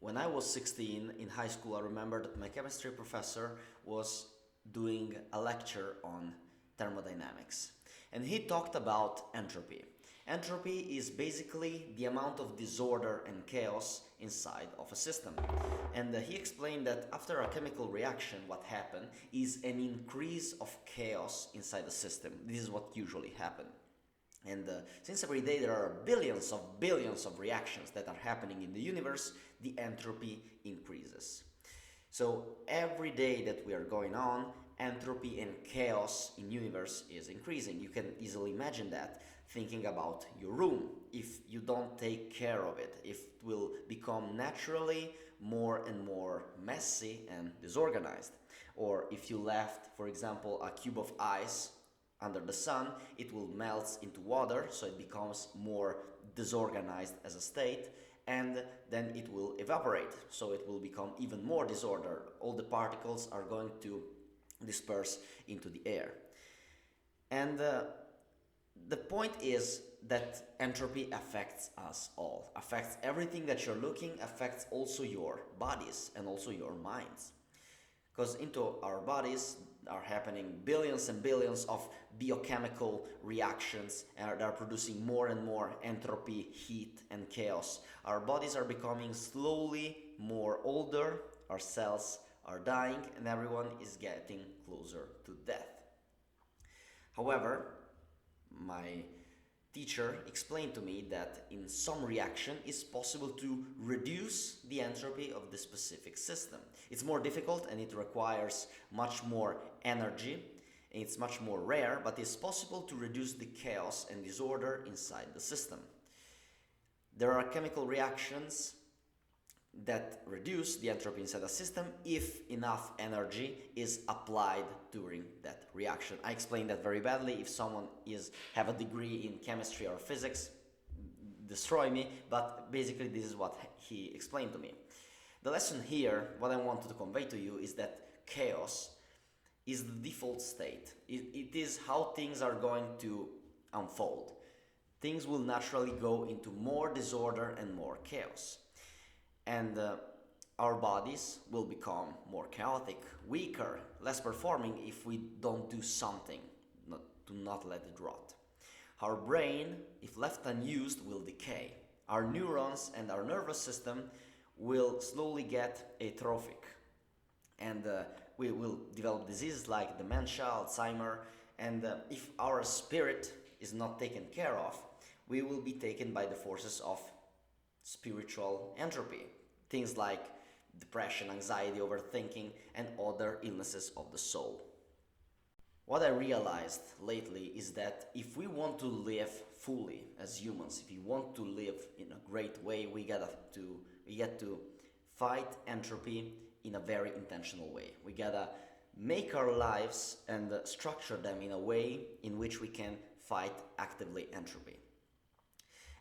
When I was 16 in high school, I remember that my chemistry professor was doing a lecture on thermodynamics. And he talked about entropy. Entropy is basically the amount of disorder and chaos inside of a system. And he explained that after a chemical reaction, what happened is an increase of chaos inside the system. This is what usually happens. And since every day there are billions of reactions that are happening in the universe, the entropy increases. So every day that we are going on, entropy and chaos in universe is increasing. You can easily imagine that thinking about your room. If you don't take care of it, it will become naturally more and more messy and disorganized. Or if you left, for example, a cube of ice under the sun, it will melt into water, so it becomes more disorganized as a state, and then it will evaporate, so it will become even more disordered. All the particles are going to disperse into the air. And the point is that entropy affects us all, affects everything that you're looking, affects also your bodies and also your minds. Because into our bodies are happening billions and billions of biochemical reactions that are producing more and more entropy, heat, and chaos. Our bodies are becoming slowly more older, our cells are dying, and everyone is getting closer to death. However, my teacher explained to me that in some reaction it's possible to reduce the entropy of the specific system. It's more difficult and it requires much more energy, and it's much more rare, but it's possible to reduce the chaos and disorder inside the system. There are chemical reactions that reduce the entropy inside a system if enough energy is applied during that reaction. I explained that very badly. If someone have a degree in chemistry or physics, destroy me, but basically this is what he explained to me. The lesson here, what I wanted to convey to you, is that chaos is the default state. It is how things are going to unfold. Things will naturally go into more disorder and more chaos. And our bodies will become more chaotic, weaker, less performing if we don't do something to not let it rot. Our brain, if left unused, will decay. Our neurons and our nervous system will slowly get atrophic. And we will develop diseases like dementia, Alzheimer, and if our spirit is not taken care of, we will be taken by the forces of spiritual entropy. Things like depression, anxiety, overthinking, and other illnesses of the soul. What I realized lately is that if we want to live fully as humans, if we want to live in a great way, we get to fight entropy in a very intentional way. We gotta make our lives and structure them in a way in which we can fight actively entropy.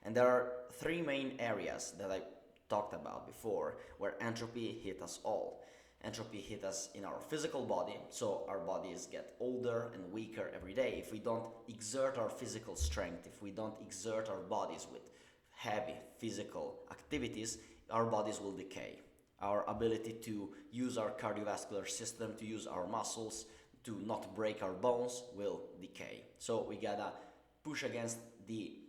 And there are three main areas that I talked about before where entropy hit us all. Entropy hit us in our physical body, so our bodies get older and weaker every day. If we don't exert our physical strength, if we don't exert our bodies with heavy physical activities, our bodies will decay. Our ability to use our cardiovascular system, to use our muscles, to not break our bones will decay. So we gotta push against the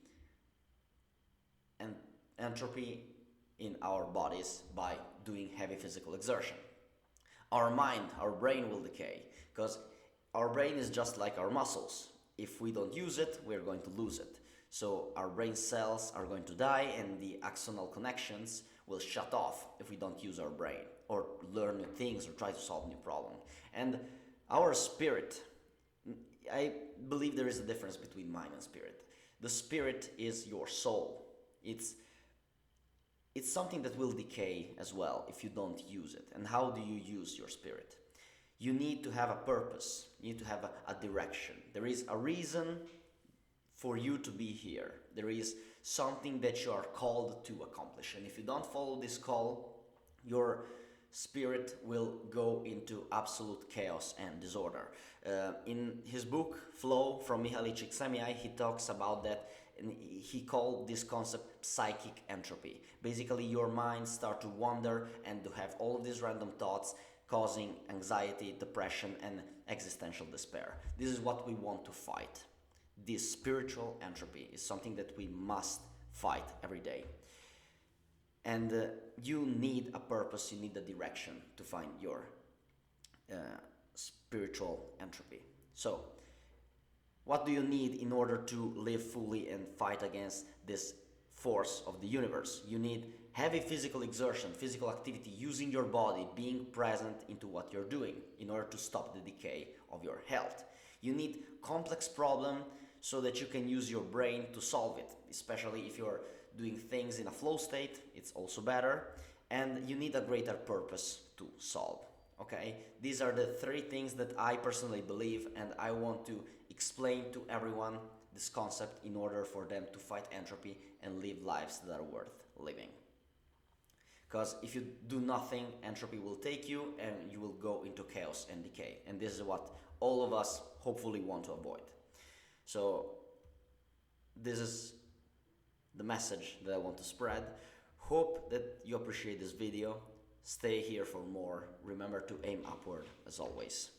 entropy in our bodies by doing heavy physical exertion. Our mind, our brain will decay, because our brain is just like our muscles. If we don't use it, we're going to lose it. So our brain cells are going to die and the axonal connections will shut off if we don't use our brain or learn new things or try to solve new problems. And our spirit, I believe there is a difference between mind and spirit. The spirit is your soul. It's something that will decay as well if you don't use it. And how do you use your spirit? You need to have a purpose. You need to have a direction. There is a reason for you to be here. There is something that you are called to accomplish. And if you don't follow this call, your spirit will go into absolute chaos and disorder. In his book, Flow, from Mihaly Csikszentmihalyi, he talks about that, and he called this concept psychic entropy. Basically, your mind start to wander and to have all of these random thoughts, causing anxiety, depression, and existential despair. This is what we want to fight. This spiritual entropy is something that we must fight every day. And you need a purpose, you need a direction to find your spiritual entropy. So, what do you need in order to live fully and fight against this force of the universe? You need heavy physical exertion, physical activity, using your body, being present into what you're doing in order to stop the decay of your health. You need complex problem so that you can use your brain to solve it, especially if you're doing things in a flow state, it's also better. And you need a greater purpose to solve. Okay, these are the three things that I personally believe, and I want to explain to everyone this concept in order for them to fight entropy and live lives that are worth living. Because if you do nothing, entropy will take you and you will go into chaos and decay. And this is what all of us hopefully want to avoid. So this is the message that I want to spread. Hope that you appreciate this video. Stay here for more. Remember to aim upward as always.